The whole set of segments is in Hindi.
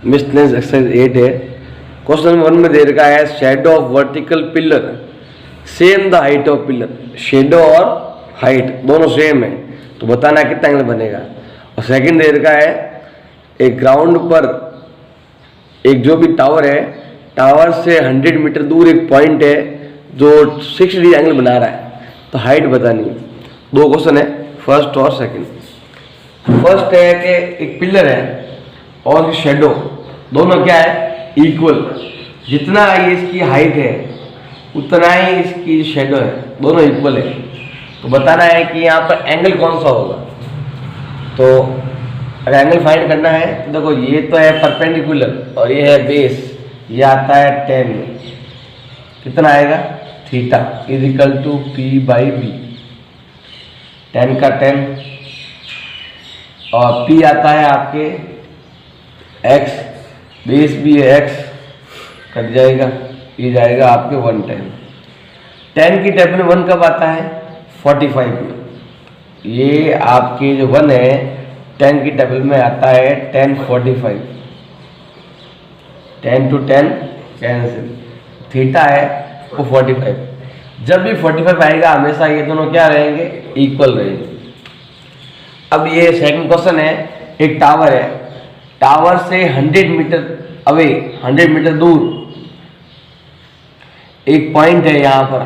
मिसलेनियस एक्सरसाइज 8 है। क्वेश्चन नंबर 1 में दे रखा है shadow of vertical pillar same the height of pillar. Shadow और हाइट दोनों सेम है तो बताना कितना एंगल बनेगा। और सेकंड दे रखा है एक ग्राउंड पर एक जो भी टावर है, टावर से 100 मीटर दूर एक पॉइंट है जो 60 डिग्री एंगल बना रहा है, तो हाइट बतानी है। दो क्वेश्चन है, फर्स्ट और सेकंड। फर्स्ट है कि एक पिलर है और शेडो दोनों क्या है, इक्वल। जितना ये इसकी हाइट है उतना ही इसकी शेडो है, दोनों इक्वल है। तो बताना है कि यहाँ पर एंगल कौन सा होगा। तो अगर एंगल फाइंड करना है तो देखो ये तो है परपेंडिकुलर और ये है बेस, ये आता है 10 में। कितना आएगा, theta is equal to P by B. 10 का 10 और पी आता है आपके x, बेस भी है x, कट जाएगा, ये जाएगा आपके 110। 10 की टेबल में 1 कब आता है, 45 में। ये आपके जो 1 है 10 की टेबल में आता है 1045। 10 to 10 कैंसिल, थीटा है वो 45। जब भी 45 आएगा हमेशा ये दोनों क्या रहेंगे, इक्वल रहेंगे। अब ये सेकंड क्वेश्चन है, एक टावर है, टावर से 100 मीटर अवे, 100 मीटर दूर एक पॉइंट है यहाँ पर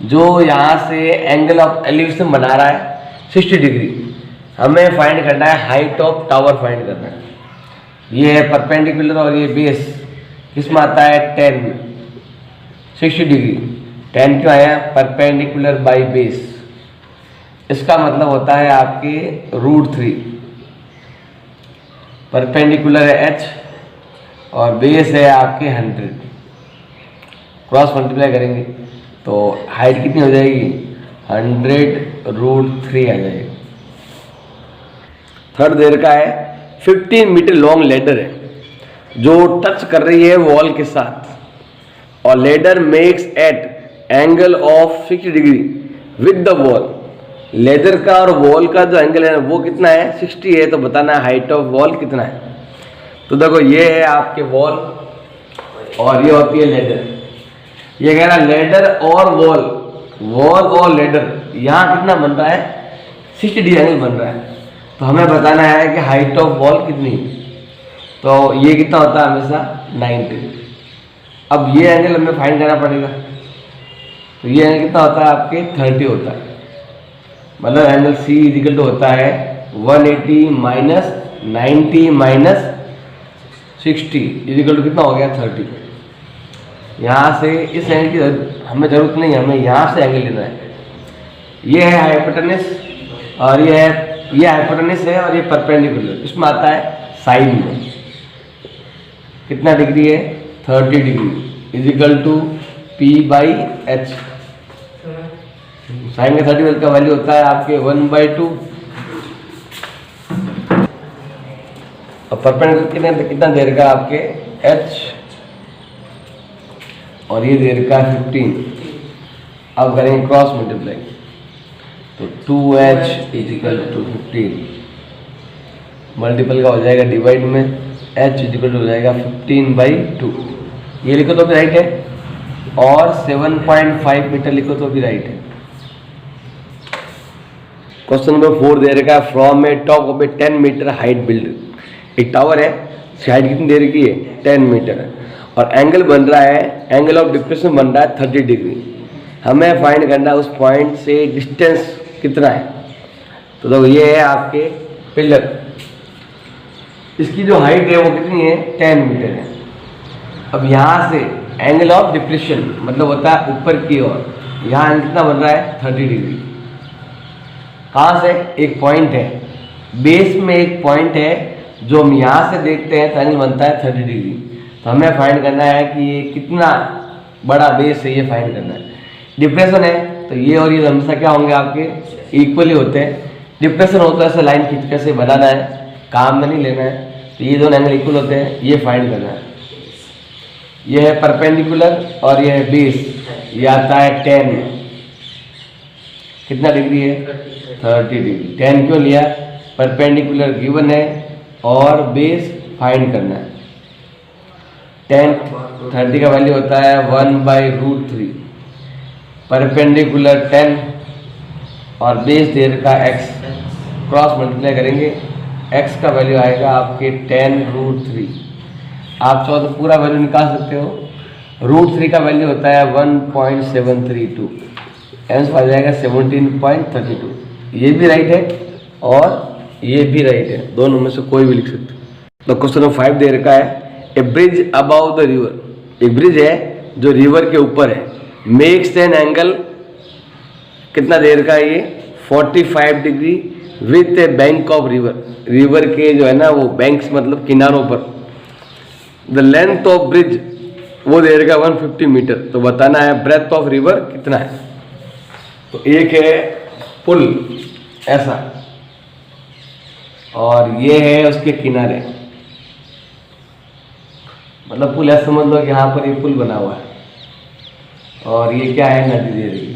जो यहाँ से एंगल ऑफ एलिवेशन बना रहा है 60 डिग्री। हमें फाइंड करना है हाइट ऑफ टावर, फाइंड करना है। ये है परपेंडिकुलर और ये बेस किसमें आता है, 10 में, 60 डिग्री। 10 क्यों आया, परपेंडिकुलर बाई बेस। इसका मतलब होता है आपके √3। परपेंडिकुलर है h और बेस है आपके 100। क्रॉस मल्टीप्लाई करेंगे तो हाइट कितनी हो जाएगी, 100√3 आ जाएगी। थर्ड देर का है 15 मीटर लॉन्ग लेडर है जो टच कर रही है वॉल के साथ और ladder makes at angle of 60 degree with the wall. Ladder का और वॉल का जो एंगल है वो कितना है, 60 है। तो बताना है हाइट ऑफ वॉल कितना है। तो देखो ये है आपके वॉल और ये होती है लेडर। ये कह रहा है लेडर और वॉल, वॉल और लेडर यहाँ कितना बन रहा है, 60 डिग्री एंगल बन रहा है। तो हमें बताना है कि हाइट ऑफ वॉल कितनी। तो ये कितना होता है हमेशा 90। अब ये एंगल हमें फाइंड करना पड़ेगा। तो ये एंगल कितना होता है आपके 30 होता है। मतलब एंगल सी इजिकल टू होता है 180 माइनस 90 माइनस 60 इजिकल टू कितना हो गया, 30। यहाँ से इस एंगल की हमें जरूरत नहीं है, हमें यहाँ से एंगल लेना है। ये है हाइपोटेनस और ये हाइपोटेनस है और ये परपेंडिकुलर। इसमें आता है साइन में कितना डिग्री है, 30 degree is equal to P by H. Sine का 30 का वैल्यू होता है आपके 1/2 और परपेंडिकुलर कितना देर का आपके h और ये देर का 15। अब करेंगे क्रॉस मल्टीप्लाई तो 2h इजिकल टू 15 मल्टीपल का हो जाएगा डिवाइड में, h इजिकल टू हो जाएगा 15/2। ये लिखो तो भी राइट है और 7.5 मीटर लिखो तो भी राइट है। क्वेश्चन नंबर 4 दे रखा है from a top of a 10 metre height building. एक टावर है, इसकी हाइट कितनी दे रखी है, 10 मीटर है और एंगल बन रहा है, एंगल ऑफ डिप्रेशन बन रहा है 30 डिग्री। हमें फाइंड करना है उस पॉइंट से डिस्टेंस कितना है। तो देखो ये है आपके पिलर, इसकी जो हाइट है वो कितनी है, 10 मीटर है। अब यहाँ से एंगल ऑफ डिप्रेशन मतलब होता है ऊपर की ओर, यहाँ एंगल कितना बन रहा है, 30 डिग्री। कहाँ से, एक पॉइंट है, बेस में एक पॉइंट है जो हम यहाँ से देखते हैं तो एंगल बनता है 30 डिग्री। तो हमें फाइंड करना है कि ये कितना बड़ा बेस है, ये फाइंड करना है। डिप्रेशन है तो ये और ये हमेशा क्या होंगे आपके, इक्वली होते हैं। डिप्रेशन होता है ऐसे लाइन खींच कर से बनाना है, काम में नहीं लेना है। तो ये दोनों एंगल इक्वल होते हैं, ये फाइंड करना है। ये है परपेंडिकुलर और ये है बेस, ये आता है 10। कितना डिग्री है, 30 डिग्री। 10 क्यों लिया, परपेंडिकुलर गिवन है और बेस फाइंड करना है। टेन 30 का वैल्यू होता है 1/√3, परपेंडिकुलर 10 और बेस दे रखा x, क्रॉस मल्टीप्लाई करेंगे, x का वैल्यू आएगा आपके 10√3। आप चाहो तो पूरा वैल्यू निकाल सकते हो। √3 का वैल्यू होता है 1.732, आंसर आ जाएगा 17.32। ये भी राइट है और ये भी राइट है, दोनों में से कोई भी लिख सकते हो। तो क्वेश्चन नंबर 5 दे रखा है ए ब्रिज अबाउ द रिवर, एक ब्रिज है जो रिवर के ऊपर है, मेक्स एन एंगल, कितना दे रखा है ये 45 degree with A bank of river, river के जो है ना वो बैंक्स मतलब किनारों पर। द लेंथ ऑफ ब्रिज वो दे रखा 150 मीटर, तो बताना है ब्रेथ ऑफ रिवर कितना है। तो एक है पुल ऐसा और ये है उसके किनारे, मतलब पुल ऐसा समझ लो कि यहाँ पर ये पुल बना हुआ है और ये क्या है नदी दे रही है।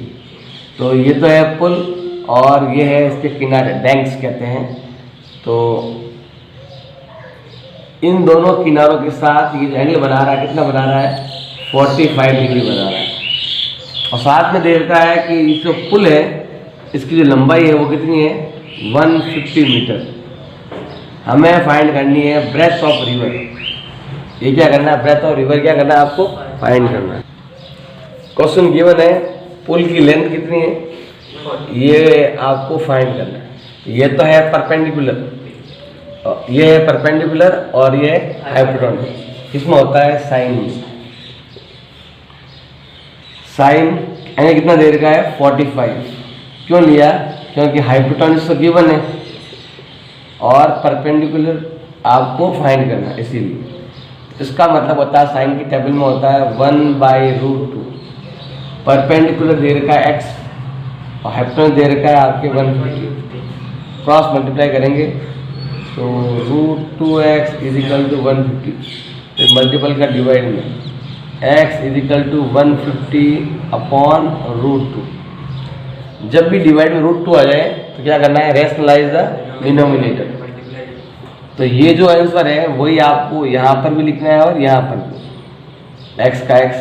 तो ये तो है पुल और ये है इसके किनारे, बैंक्स कहते हैं। तो इन दोनों किनारों के साथ ये जो एंगल बना रहा है कितना बना रहा है 45 डिग्री बना रहा है। और साथ में दे रखा है कि ये जो पुल है इसकी जो लंबाई है वो कितनी है 150 मीटर। हमें फाइंड करनी है ब्रेथ ऑफ रिवर। ये क्या करना है, ब्रेथ ऑफ रिवर क्या करना है आपको फाइंड करना है। क्वेश्चन गिवन है पुल की लेंथ कितनी है ये आपको फाइंड करना है। ये तो है परपेंडिकुलर, ये है परपेंडिकुलर और ये हाइपोटेन्यूज। इसमें होता है साइन, साइन एंगल कितना दे रखा है 45। क्यों लिया, क्योंकि हाइपोटेन्यूज तो गिवन है और परपेंडिकुलर आपको फाइंड करना है, इसीलिए। इसका मतलब होता है साइन की टेबल में होता है 1/√2, परपेंडिकुलर दे रखा है x और हाइपोटेन्यूज दे रखा है आपके 150। क्रॉस मल्टीप्लाई करेंगे तो √2x = 150, फिर मल्टीपल का डिवाइड में x = 150/√2। जब भी डिवाइड में √2 आ जाए तो क्या करना है, रेशनलाइज द डिनोमिनेटर। तो ये जो आंसर है वही आपको यहाँ पर भी लिखना है और यहाँ पर भी। x का x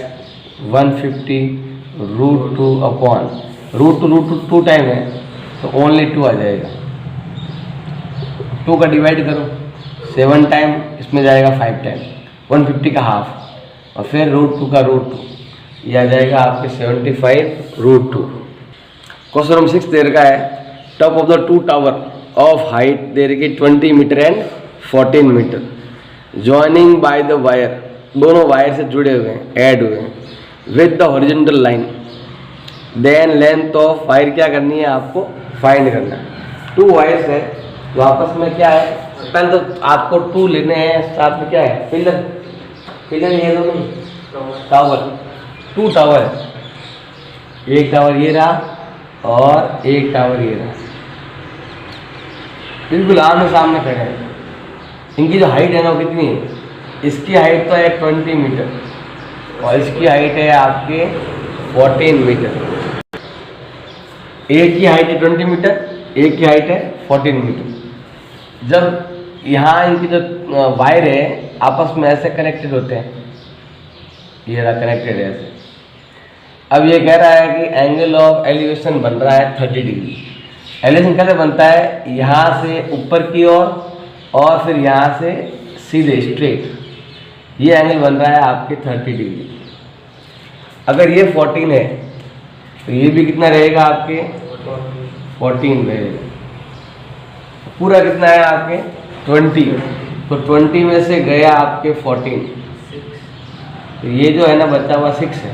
150√2 2 टाइम है तो ओनली 2 आ जाएगा। 2 का डिवाइड करो 7 टाइम, इसमें जाएगा 5 टाइम, 150 का हाफ और फिर √2 का √2, ये आ जाएगा आपके 75√2। क्वेश्चन नंबर 6 दे रखा है top of the 2 tower of height दे रखी 20 meter and 14 meter joining by the wire, दोनों वायर से जुड़े हुए हैं, ऐड हुए हैं with the horizontal line. Then length of wire क्या करनी है आपको फाइंड करना है। 2 वायर्स है तो आपस में क्या है, पहले तो आपको 2 लेने हैं, साथ में क्या है पिलर, पिलर ये दोनों टावर, 2 टावर है, एक टावर ये रहा और एक टावर ये रहा, बिल्कुल आमने सामने खड़े हैं। इनकी जो हाइट है ना वो कितनी है, इसकी हाइट तो है 20 मीटर और इसकी हाइट है आपके 14 मीटर। एक की हाइट है 20 मीटर, एक की हाइट है 14 मीटर। जब यहाँ इनकी जो वायर है आपस में ऐसे कनेक्टेड होते हैं, ये रहा कनेक्टेड है ऐसे। अब ये कह रहा है कि एंगल ऑफ एलिवेशन बन रहा है 30 डिग्री। एलिवेशन कैसे बनता है, यहाँ से ऊपर की ओर और फिर यहाँ से सीधे स्ट्रेट, ये एंगल बन रहा है आपके 30 डिग्री। अगर ये 14 है तो ये भी कितना रहेगा आपके 14 रहेगा। पूरा कितना है आपके 20, तो 20 में से गया आपके 14, तो ये जो है ना बचा हुआ 6 है।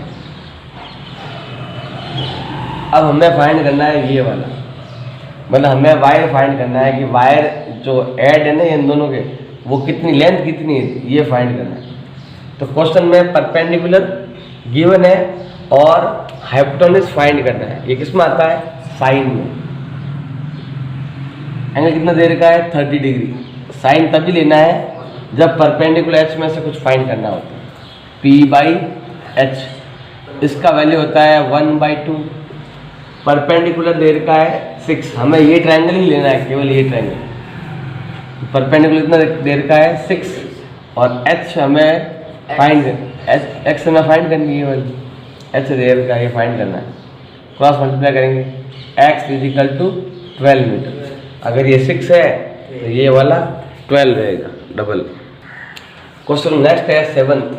अब हमें फाइंड करना है ये वाला, मतलब हमें वायर फाइंड करना है कि वायर जो ऐड है ना इन दोनों के वो कितनी लेंथ कितनी है, ये फाइंड करना है। तो क्वेश्चन में परपेंडिकुलर गिवन है और हाइपोटेन्यूज फाइंड करना है। ये किस में आता है, साइन में। एंगल कितना दे रखा है 30 डिग्री। साइन तभी लेना है जब परपेंडिकुलर एच में से कुछ फाइंड करना होता है, P/H। इसका वैल्यू होता है 1/2। परपेंडिकुलर दे रखा है 6, हमें ये ट्रायंगल ही लेना है, केवल ये ट्रायंगल। परपेंडिकुलर इतना दे रखा है 6 और H हमें फाइंड एक्स में फाइंड करनी है वाली, एच रेयर का ये फाइंड करना है, क्रॉस मल्टीप्लाई करेंगे, एक्स इजिकल टू 12 मीटर। अगर ये 6 है तो ये वाला 12 रहेगा डबल। क्वेश्चन नेक्स्ट है 7th।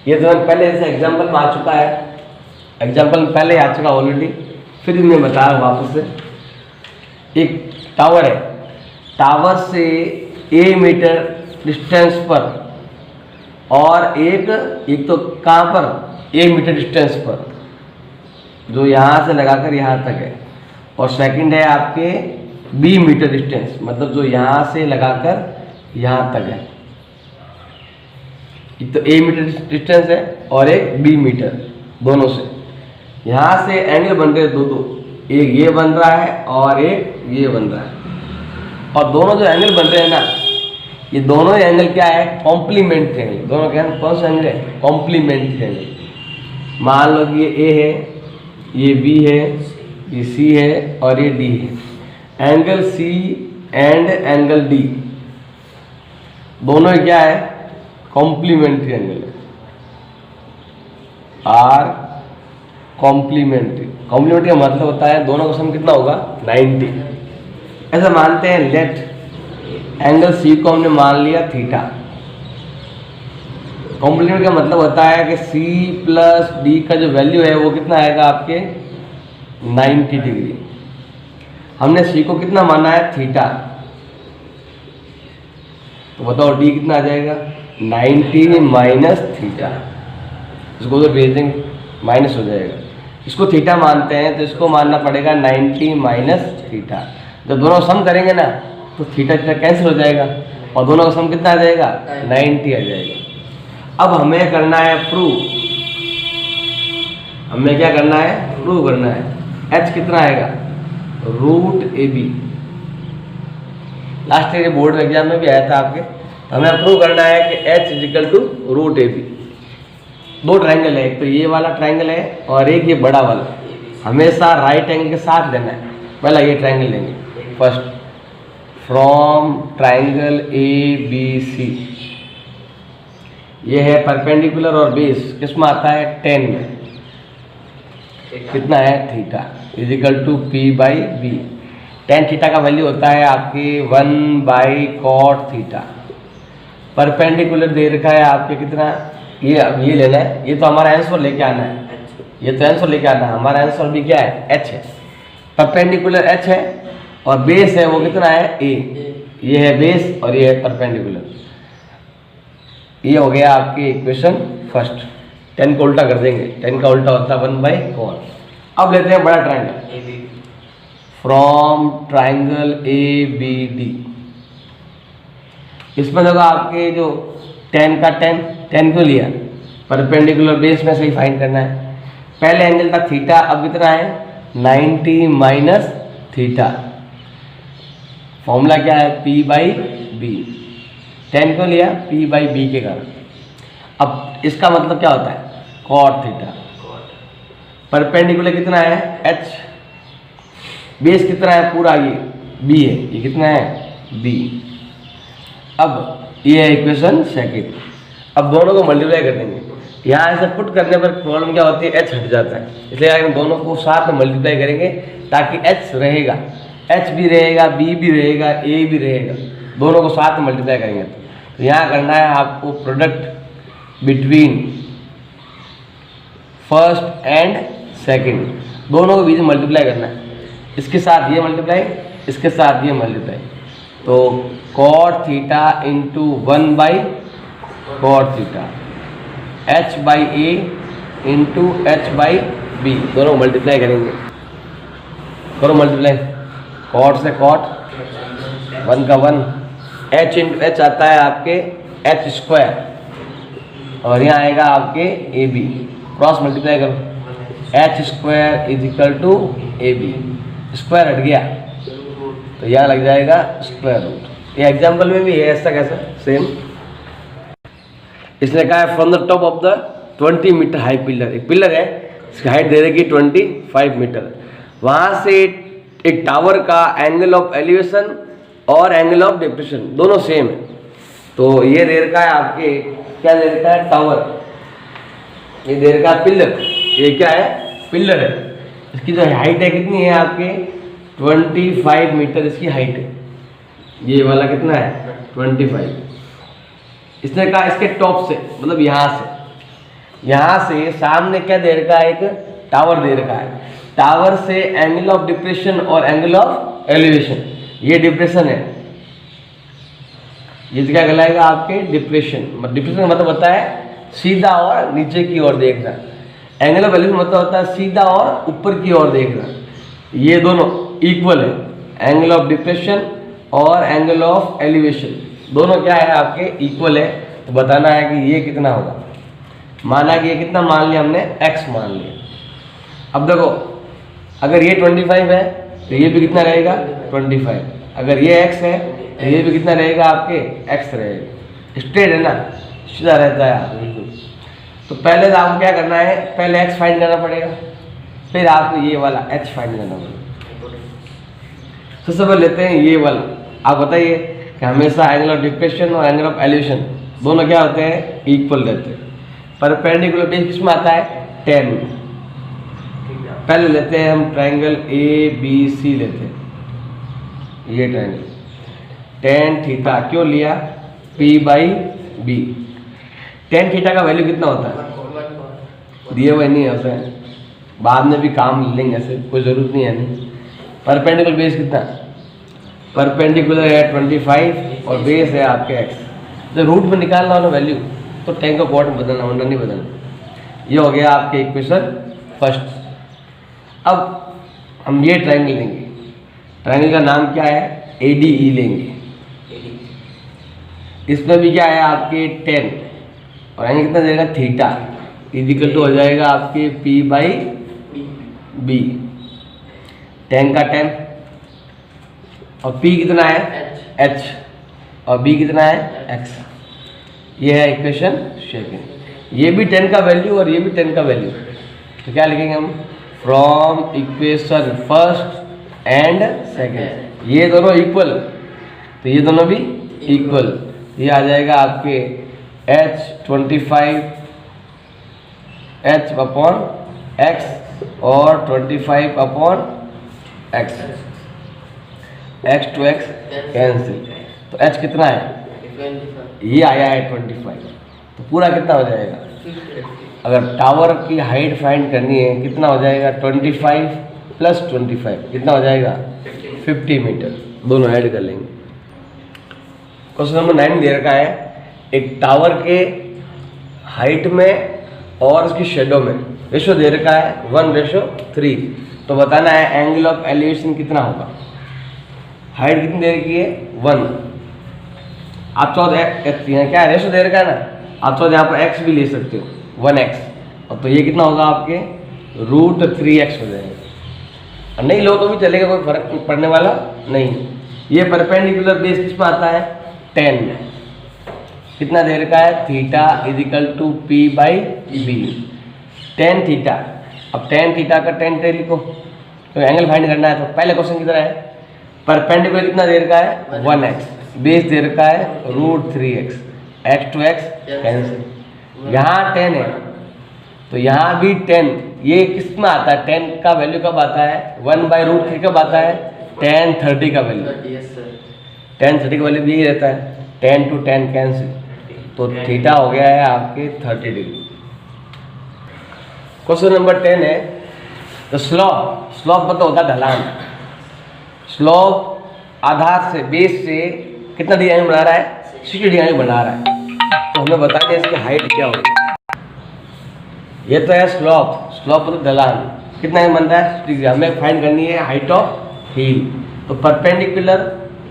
ये तो पहले जैसे एग्जाम्पल में आ चुका है, एग्जाम्पल पहले आ चुका ऑलरेडी, फिर मैं बता रहा हूँ वापस से। एक टावर है, टावर से a मीटर डिस्टेंस पर और एक तो कहाँ पर 1 मीटर डिस्टेंस पर, जो यहाँ से लगाकर यहाँ तक है, और सेकंड है आपके b मीटर डिस्टेंस, मतलब जो यहाँ से लगाकर यहाँ तक है। एक तो a मीटर डिस्टेंस है और एक b मीटर, दोनों से यहाँ से एंगल बन रहे हैं दो, एक ये बन रहा है और एक ये बन रहा है, और दोनों जो एंगल बन रहे हैं ना, ये दोनों एंगल क्या है, कॉम्प्लीमेंट्री एंगल। दोनों क्या है, कौन सा एंगल है, कॉम्प्लीमेंट्री एंगल। मान लो कि ये A है, ये B है, ये C है और ये D है। Angle C and angle D दोनों क्या है, कॉम्प्लीमेंट्री एंगल है, आर कॉम्प्लीमेंट्री। कॉम्प्लीमेंट्री का मतलब होता है दोनों का सम कितना होगा, 90। ऐसा मानते हैं, लेट एंगल C को हमने मान लिया थीटा। कॉम्प्लीमेंट का मतलब होता है कि C प्लस D का जो वैल्यू है वो कितना आएगा आपके 90 डिग्री। हमने C को कितना माना है, थीटा, तो बताओ D कितना आ जाएगा, 90 माइनस थीटा। इसको तो भेज देंगे, माइनस हो जाएगा। इसको थीटा मानते हैं तो इसको मानना पड़ेगा 90 माइनस थीटा। जब दोनों सम करेंगे ना तो थीटा थीटा कैंसिल हो जाएगा और दोनों का सम कितना आ जाएगा, 90 आ जाएगा। अब हमें करना है प्रूव, हमें क्या करना है, प्रूव करना है। h कितना आएगा, √AB। Last year board exam में भी आया था आपके। हमें प्रूव करना है कि h इजिकल टू √AB। दो ट्रायंगल है, एक तो ये वाला ट्रायंगल है और एक ये बड़ा वाला। हमेशा राइट एंगल के साथ लेना है। पहला ये ट्रायंगल लेंगे फर्स्ट, फ्रॉम ट्रायंगल ABC, ये है परपेंडिकुलर और बेस किस में आता है, 10 में, कितना है, theta is equal to P/B। tan theta का वैल्यू होता है आपकी 1/cot थीटा। परपेंडिकुलर दे रखा है आपके कितना, ये अब ये लेना है, ये तो हमारा आंसर लेके आना है, ये तो आंसर लेके आना है। हमारा आंसर भी क्या है, h है। परपेंडिकुलर h है और बेस है वो कितना है, a। ये है बेस और ये है परपेंडिकुलर। ये हो गया आपकी इक्वेशन फर्स्ट। 10 को उल्टा कर देंगे, 10 का उल्टा होता है 1/cot। अब लेते हैं बड़ा ट्रायंगल, फ्रॉम ट्रायंगल ABD। इसमें देखो आपके जो 10 का 10 क्यों लिया, परपेंडिकुलर बेस में से ही फाइंड करना है। पहले एंगल था थीटा, अब कितना है, 90 माइनस थीटा। फॉर्मूला क्या है, P/B। 10 क्यों लिया, P/B के कारण। अब इसका मतलब क्या होता है, cot थीटा। परपेंडिकुलर कितना है, h। बेस कितना है, पूरा ये B है, ये कितना है, B। अब ये है इक्वेशन सेकंड। अब दोनों को मल्टीप्लाई कर देंगे। यहाँ ऐसे पुट करने पर प्रॉब्लम क्या होती है, h हट जाता है, इसलिए हम दोनों को साथ में मल्टीप्लाई करेंगे ताकि h रहेगा, h भी रहेगा, b भी रहेगा, a भी रहेगा, दोनों को साथ में मल्टीप्लाई करेंगे। तो यहाँ करना है आपको product between first and second, दोनों को बीच में मल्टीप्लाई करना है। इसके साथ ये मल्टीप्लाई, इसके साथ ये मल्टीप्लाई, तो cot theta into 1/cot theta, h/a into h/b, दोनों मल्टीप्लाई करेंगे। करो मल्टीप्लाई, cot से cot, 1 का 1, h इंटू h आता है आपके h स्क्वायर, और यहाँ आएगा आपके AB। क्रॉस मल्टीप्लाई करो, h square is equal to AB। Square हट गया तो यहाँ लग जाएगा स्क्वायर रूट। ये एग्जाम्पल में भी है ऐसा कैसा सेम। इसने कहा है from the top of the 20 metre high pillar, एक पिलर है, इसकी हाइट दे देगी 25 मीटर। वहाँ से एक टावर का एंगल ऑफ एलिवेशन और एंगल ऑफ डिप्रेशन दोनों सेम है। तो ये दे रखा है आपके क्या दे रखा है, टावर, ये दे रखा है पिलर, ये क्या है, पिलर है। इसकी जो हाइट है कितनी है आपके 25 मीटर इसकी हाइट है। ये वाला कितना है 25। इसने कहा इसके टॉप से मतलब यहाँ से सामने क्या दे रखा है, एक टावर दे रखा है। टावर से एंगल ऑफ डिप्रेशन और एंगल ऑफ एलिवेशन, ये डिप्रेशन है, ये क्या कहलाएगा आपके डिप्रेशन। डिप्रेशन मतलब होता है सीधा और नीचे की ओर देखना। एंगल ऑफ एलिवेशन मतलब होता है सीधा और ऊपर की ओर देखना। ये दोनों इक्वल है, एंगल ऑफ डिप्रेशन और एंगल ऑफ एलिवेशन दोनों क्या है आपके इक्वल है। तो बताना है कि ये कितना होगा। माना कि ये कितना मान लिया हमने, x मान लिया। अब देखो अगर ये 25 है तो ये भी कितना रहेगा 25। अगर ये x है तो ये भी कितना रहेगा आपके x रहेगा। स्ट्रेट है ना, सीधा रहता है बिल्कुल। तो पहले तो आपको क्या करना है, पहले x फाइंड करना पड़ेगा, फिर आपको ये वाला h फाइंड करना पड़ेगा। सबसे पहले लेते हैं ये वाला। आप बताइए कि हमेशा एंगल ऑफ डिप्रेशन और एंगल ऑफ एलिवेशन दोनों क्या होते हैं, इक्वल रहते हैं। परपेंडिकुलर बेस किस में आता है 10। पहले लेते हैं हम ट्रायंगल ABC लेते हैं, ये ट्रायंगल tan थीटा क्यों लिया, P/B। tan थीटा का वैल्यू कितना होता है, दिए हुए नहीं है उसे, बाद में भी काम लेंगे, ऐसे कोई ज़रूरत नहीं है। नहीं परपेंडिकुलर बेस कितना, परपेंडिकुलर है 25 और बेस है आपके x। जब रूट में निकालना हो ना वैल्यू तो tan का कोड बदलना, वरना नहीं बदलना। ये हो गया आपके इक्वेशन फर्स्ट। अब हम ये ट्रायंगल लेंगे, ट्रायंगल का नाम क्या है ADE लेंगे। इसमें भी क्या है आपके 10 और एंगल कितना देगा थीटा, इक्वल टू हो जाएगा आपके P/B। 10 का 10 और P कितना है H और B कितना है X। ये है इक्वेशन सेकंड। ये भी 10 का वैल्यू और ये भी 10 का वैल्यू। तो क्या लिखेंगे हम, from equation first and second, ये दोनों इक्वल, तो ये दोनों भी इक्वल। ये आ जाएगा आपके H/25 H/X और 25/X। X to X cancel, तो H कितना है, ये आया है 25। तो पूरा कितना हो जाएगा, अगर टावर की हाइट फाइंड करनी है कितना हो जाएगा 25 + 25 कितना हो जाएगा 50 मीटर। दोनों ऐड कर लेंगे। क्वेश्चन नंबर 9 दे रखा है, एक टावर के हाइट में और उसकी शेडो में रेशो दे रखा है 1:3। तो बताना है एंगल ऑफ एलिवेशन कितना होगा। हाइट कितनी दे रखी है 1, आप चाहो क्या रेशो दे रखा है ना, आप चाहो यहाँ पर x भी ले सकते हो 1x, और तो ये कितना होगा आपके √3x हो जाएगा। और नहीं लो तो भी चलेगा, कोई फर्क पड़ने वाला नहीं। ये परपेंडिकुलर बेस किस में आता है 10 में, कितना दे रखा है थीटा = P/B। tan थीटा, अब tan थीटा का tan टे लिखो, तो एंगल फाइंड करना है। तो पहले क्वेश्चन की तरह है, परपेंडिकुलर कितना दे रखा है 1x, बेस दे रखा है √3x, x to x cancel. यहाँ 10 है तो यहाँ भी 10, ये किस में आता है, 10 का वैल्यू कब आता है 1/√3 कब आता है tan 30 का वैल्यू। tan 30 का वैल्यू भी यही रहता है, 10 to 10 कैंसिल, तो थीटा हो गया है आपके 30 डिग्री। क्वेश्चन नंबर 10 है, तो स्लोप मतलब होता है ढलान। स्लोप आधार से बेस से कितना डिजाइन बना रहा है 60 डिजाइन बना रहा है। तो हमें बताते हैं इसकी हाइट क्या होगी। ये तो है स्लोप मतलब ढलान, कितना बनता है 60 डिग्री। हमें फाइंड करनी है हाइट ऑफ हील। तो परपेंडिकुलर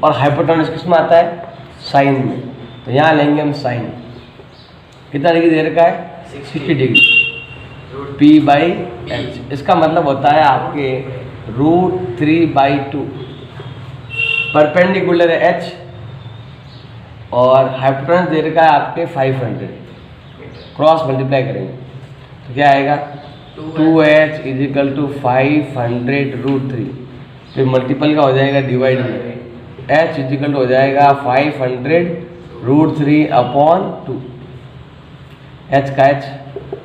और हाइपोटेन्यूज किस में आता है साइन में, तो यहाँ लेंगे हम साइन। कितना डिग्री दे रखा है 60 डिग्री, P/H। इसका मतलब होता है आपके √3/2। परपेंडिकुलर है H और हाइपोटेन्यूज दे रखा है आपके 500, क्रॉस मल्टीप्लाई करेंगे तो क्या आएगा 2H = 500√3। फिर मल्टीपल का हो जाएगा डिवाइड में, H = हो जाएगा 500√3/2। एच का एच,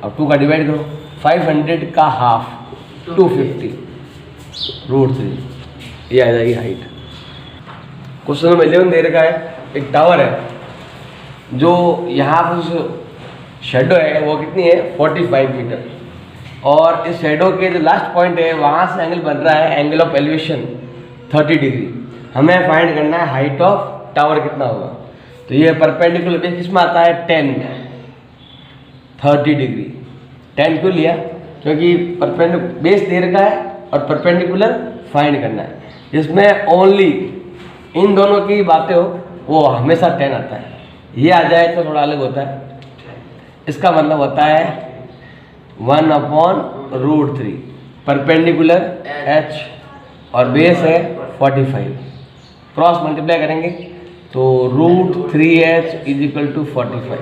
अब 2 का डिवाइड करो, 500 का हाफ 250 √3, ये आ जाएगी हाइट। क्वेश्चन नंबर 11 दे रखा है, एक टावर है जो यहाँ पर शेडो है वो कितनी है 45 मीटर, और इस शेडो के जो लास्ट पॉइंट है वहाँ से एंगल बन रहा है एंगल ऑफ एलिवेशन 30 डिग्री। हमें फाइंड करना है हाइट ऑफ टावर कितना होगा। तो ये परपेंडिकुलर बेस किस में आता है 10 में, 30 डिग्री। 10 क्यों लिया, क्योंकि परपेंडिकुलर बेस दे रखा है और परपेंडिकुलर फाइंड करना है। जिसमें ओनली इन दोनों की बातें हो वो हमेशा 10 आता है, ये आ जाए तो थोड़ा अलग होता है। इसका मतलब होता है 1/√3, परपेंडिकुलर h और बेस है 45, क्रॉस मल्टीप्लाई करेंगे तो √3h = 45,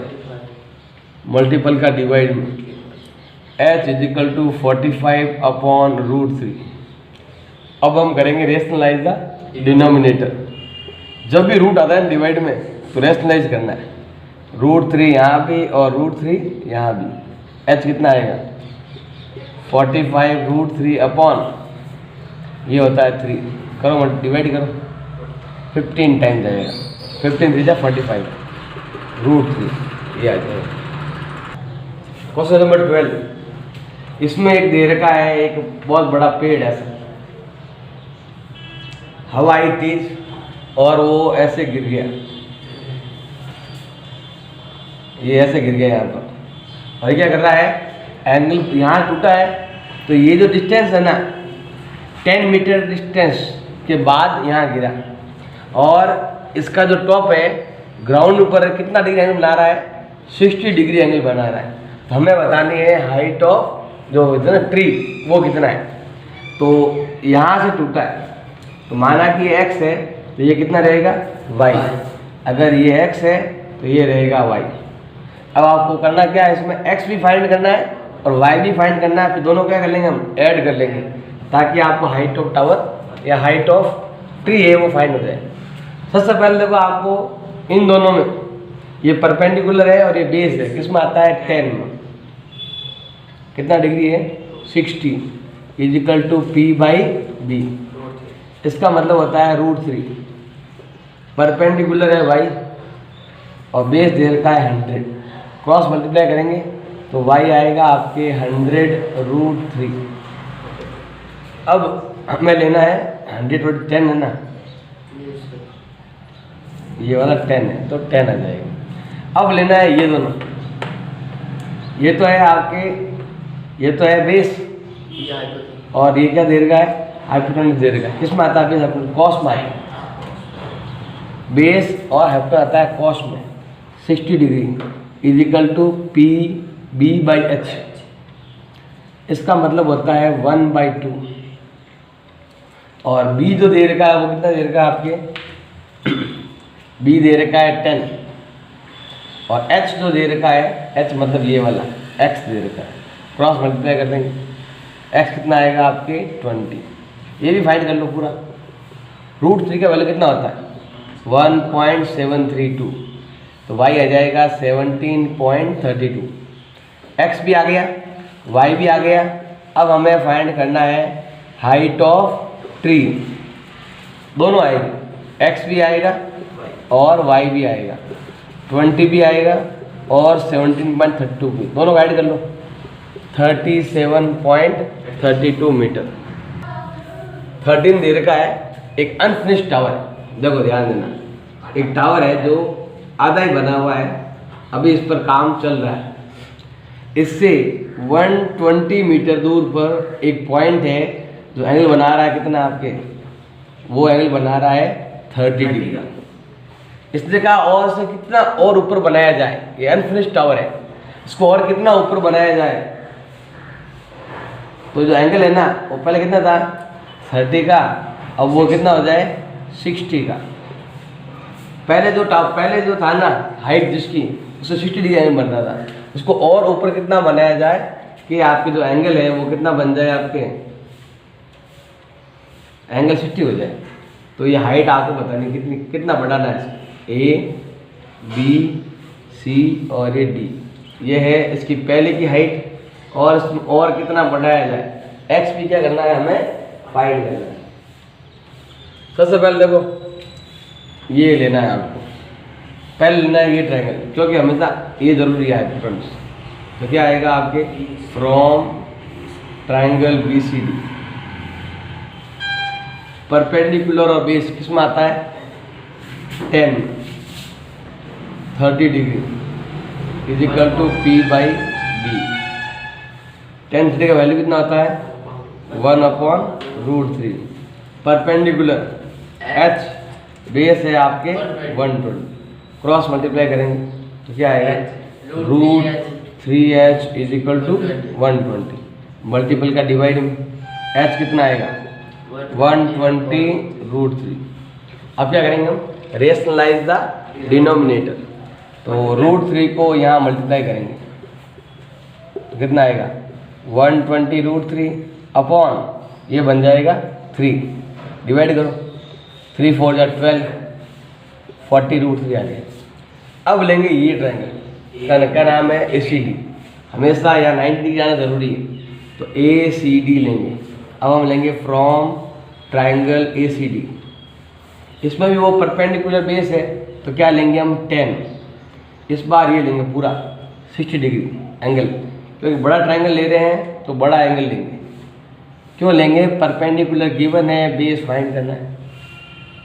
मल्टीपल का डिवाइड में h = 45/√3। अब हम करेंगे रेशनलाइज द डिनोमिनेटर। जब भी रूट आता है डिवाइड में तो रेशनलाइज करना है, √3 यहाँ भी और √3 यहाँ भी। h कितना आएगा 45√3 अपॉन ये होता है 3, करो डिवाइड करो, 15 टाइम्स आएगा, 15 3 45 √3, ये आ जाएगा। क्वेश्चन नंबर 12, इसमें एक दे रखा है एक बहुत बड़ा पेड़ ऐसा, हवा आई तेज और वो ऐसे गिर गया, ये ऐसे गिर गया यहाँ पर, और क्या कर रहा है एंगल यहाँ टूटा है, तो ये जो डिस्टेंस है ना 10 मीटर डिस्टेंस के बाद यहाँ गिरा, और इसका जो टॉप है ग्राउंड ऊपर कितना डिग्री एंगल बना रहा है 60 डिग्री एंगल बना रहा है। तो हमें बतानी है हाइट ऑफ जो है ना ट्री वो कितना है। तो यहाँ से टूटा है तो माना कि ये x है तो ये कितना रहेगा y, अगर ये x है तो ये रहेगा y। अब आपको करना क्या है, इसमें x भी फाइंड करना है और y भी फाइंड करना है, फिर दोनों क्या कर लेंगे हम ऐड कर लेंगे ताकि आपको हाइट ऑफ टावर या हाइट ऑफ ट्री है वो फाइंड हो जाए। सबसे पहले देखो आपको इन दोनों में ये परपेंडिकुलर है और ये बेस है, किस में आता है 10 में, कितना डिग्री है 60 = p/b। इसका मतलब होता है √3, परपेंडिकुलर है y और बेस दे रखा है 100, क्रॉस मल्टीप्लाई करेंगे तो y आएगा आपके 100√3। अब हमें लेना है 100 10 है ना, ये वाला 10 है तो 10 आ जाएगा। अब लेना है ये दोनों, ये तो है आपके, ये तो है बेस और ये क्या दे रखा है हाइपोटेन्यूज दे रखा है, किस में आता है बेस अपने कॉस में आएगा, बेस और हाइपोटेन्यूज आता है कॉस में 60 डिग्री = pb/h। इसका मतलब होता है 1/2, और b जो दे रखा है वो कितना दे रखा है आपके b दे रखा है 10, और h जो दे रखा है h मतलब ये वाला x दे रखा है, क्रॉस मल्टीप्लाई कर देंगे x कितना आएगा आपके 20। ये भी फाइंड कर लो पूरा, √3 का वैल्यू कितना होता है 1.732, तो y आ जाएगा 17.32, x भी आ गया y भी आ गया। अब हमें फाइंड करना है हाइट ऑफ ट्री, दोनों आएगी, x भी आएगा और y भी आएगा, 20 भी आएगा और 17.32 भी, दोनों ऐड कर लो 37.32 मीटर। 13 दे रखा है एक अनफिनिश्ड टावर है, देखो ध्यान देना, एक टावर है जो आधा ही बना हुआ है, अभी इस पर काम चल रहा है। इससे 120 मीटर दूर पर एक पॉइंट है जो एंगल बना रहा है कितना आपके, वो एंगल बना रहा है 30 डिग्री। इसने कहा और से कितना और ऊपर बनाया जाए, ये अनफिनिश्ड टावर है, इसको और कितना ऊपर बनाया जाए। तो जो एंगल है ना वो पहले कितना था 30 का, अब वो कितना हो जाए 60 का। पहले जो था ना हाइट जिसकी उससे 60 डिग्री एंगल बन रहा था, उसको और ऊपर कितना बनाया जाए कि आपके जो एंगल है वो कितना बन जाए, आपके एंगल 60 हो जाए। तो ये हाइट आपको बतानी कितना बढ़ाना है, A B C और ये D, ये है इसकी पहले की हाइट और इसमें और कितना बढ़ाया जाए, एक्स भी क्या करना है हमें फाइंड करना है। सबसे पहले देखो ये लेना है आपको, पहले लेना है ये ट्रायंगल, क्योंकि हमेशा ये जरूरी है फ्रेंड्स। तो क्या आएगा आपके फ्रॉम ट्रायंगल BCD परपेंडिकुलर और बेस किस में आता है 10 30 डिग्री is equal to P/B। Tan theta का वैल्यू कितना होता है 1/√3। परपेंडिकुलर H बेस है आपके 120, क्रॉस मल्टीप्लाई करेंगे तो क्या आएगा √3H is equal to 120। Multiple का डिवाइड में H कितना आएगा 120√3। अब क्या करेंगे हम रेशनलाइज द डिनोमिनेटर, तो √3 को यहाँ मल्टीप्लाई करेंगे तो कितना आएगा 120√3 अपॉन ये बन जाएगा 3, डिवाइड करो 3 4 जा 12 40√3 आ गया। अब लेंगे ये ट्रायंगल का नाम है ACD, हमेशा यहाँ 90 डिग्री आना जरूरी है, तो ACD लेंगे। अब हम लेंगे फ्रॉम ट्रायंगल ACD, इसमें भी वो परपेंडिकुलर बेस है तो क्या लेंगे हम 10, इस बार ये लेंगे पूरा 60 डिग्री एंगल, क्योंकि बड़ा ट्रायंगल ले रहे हैं तो बड़ा एंगल लेंगे। क्यों लेंगे, परपेंडिकुलर गिवन है, बेस फाइंड करना है।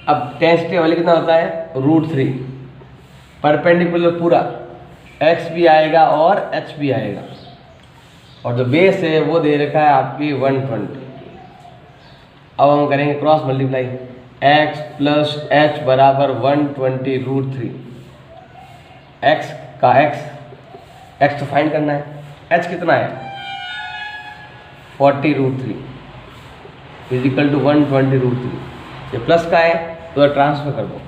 अब टेंस के वाले कितना होता है √3, परपेंडिकुलर पूरा x भी आएगा और h भी आएगा, और जो बेस है वो दे रखा है आपकी 120। अब हम करेंगे cross multiply, x plus h बराबर 120√3। x का x तो फाइंड करना है, h कितना है 40√3 इज इक्वल टू 120√3। ये प्लस का है तो ट्रांसफर कर दो,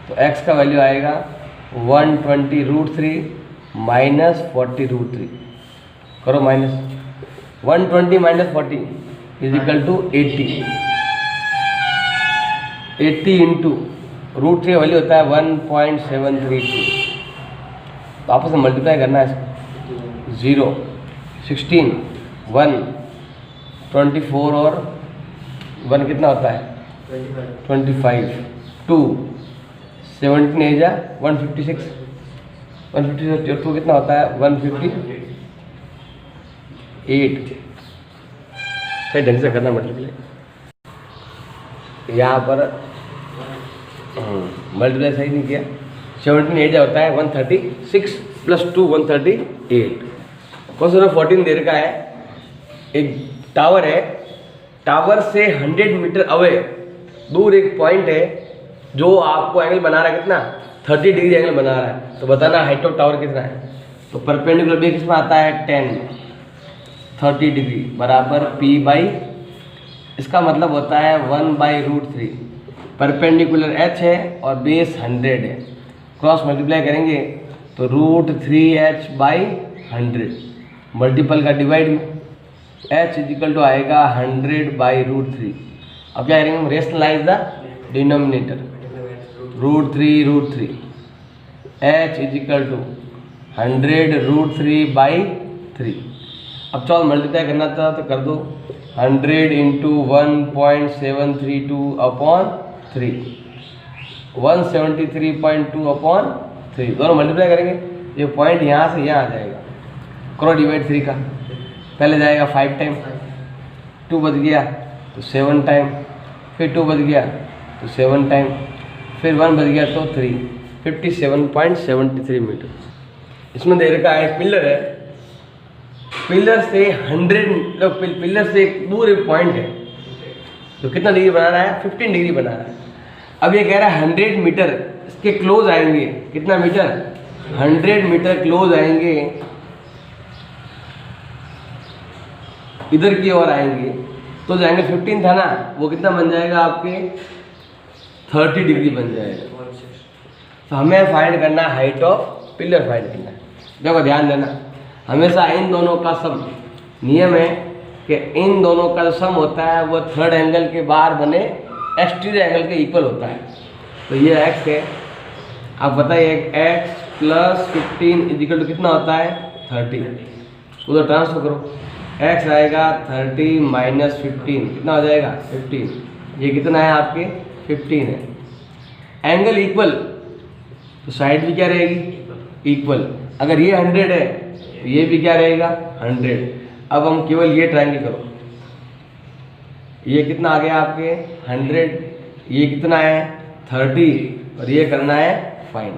तो x का वैल्यू आएगा 120√3 माइनस 40√3, करो minus 120 minus 40 is equal to 80 into √3 value होता है 1.732, तो आपस में मल्टीप्लाई करना है इसको 0 16 1 24 और 1 कितना होता है 25 2 17 एजा 156 156 2 कितना होता है 158। सही ढंग से करना मल्टीप्लाई, यहाँ पर मल्टीप्लाई सही नहीं किया। 17 एजा होता है 136 प्लस 2 138। क्वेश्चन 14 दे रखा है, एक टावर है, टावर से 100 मीटर अवे दूर एक पॉइंट है जो आपको एंगल बना रहा है कितना 30 डिग्री एंगल बना रहा है, तो बताना हाइट ऑफ टावर कितना है। तो परपेंडिकुलर बेस किसमें आता है 10 30 डिग्री बराबर P/, इसका मतलब होता है 1/√3। परपेंडिकुलर H है और बेस 100 है, क्रॉस मल्टीप्लाई करेंगे तो √3H/100, मल्टीपल का डिवाइड में H इज इक्वल टू आएगा 100/√3। अब क्या करेंगे हम rationalise the denominator, √3 H is equal to 100√3/3। अब चलो मल्टीप्लाई करना था तो कर दो 100 इंटू 1.732 अपॉन 3 173.2 अपॉन 3, दोनों मल्टीप्लाई करेंगे, ये पॉइंट यहाँ से यहाँ आ जाएगा, करो डिवाइड 3 का, पहले जाएगा 5 टाइम, 2 बच गया तो 7 टाइम, फिर 2 बच गया तो 7 टाइम, फिर 1 बच गया तो 3, 57.73 मीटर। इसमें दे रखा है पिलर है, पिलर से 100 पिलर से एक दूर एक पॉइंट है तो कितना डिग्री बना रहा है 15 डिग्री बना रहा है। अब ये कह रहा है 100 मीटर इसके क्लोज आएंगे, कितना मीटर 100 मीटर क्लोज आएंगे, इधर की ओर आएंगे तो जो एंगल 15 था ना वो कितना बन जाएगा आपके 30 डिग्री बन जाएगा। तो हमें फाइंड करना है हाइट ऑफ पिलर फाइंड करना है। देखो ध्यान देना, हमेशा इन दोनों का सम, नियम है कि इन दोनों का जो सम होता है वो थर्ड एंगल के बाहर बने एक्सटीरियर एंगल के इक्वल होता है। तो ये x है, आप बताइए x plus 15 is equal to कितना होता है 30, उधर ट्रांसफर करो, x आएगा 30 माइनस 15, कितना हो जाएगा 15, ये कितना है आपके 15 है। एंगल इक्वल तो साइड भी क्या रहेगी इक्वल, अगर ये 100 है तो ये भी क्या रहेगा 100। अब हम केवल ये ट्रायंगल करो, ये कितना आ गया आपके 100, ये कितना है 30 और ये करना है फाइन।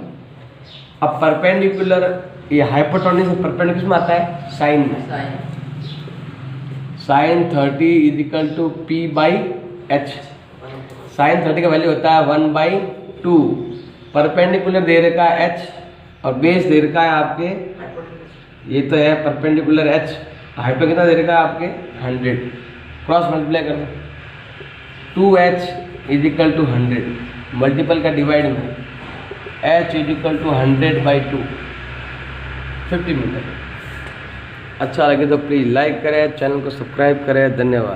अब परपेंडिकुलर, ये हाइपोटेन्यूज से परपेंडिकुलर किसमें आता है साइन में, sine 30 is equal to P by H. Sine 30 का वैल्यू होता है 1/2, परपेंडिकुलर दे रखा है एच और बेस दे रखा है आपके, ये तो है परपेंडिकुलर एच, हाइपो कितना दे रखा है आपके 100, क्रॉस मल्टीप्लाई कर दो, 2h is equal to 100, multiple का डिवाइड में h is equal to 100/2, 50 metre. अच्छा लगे तो प्लीज़ लाइक करें, चैनल को सब्सक्राइब करें। धन्यवाद।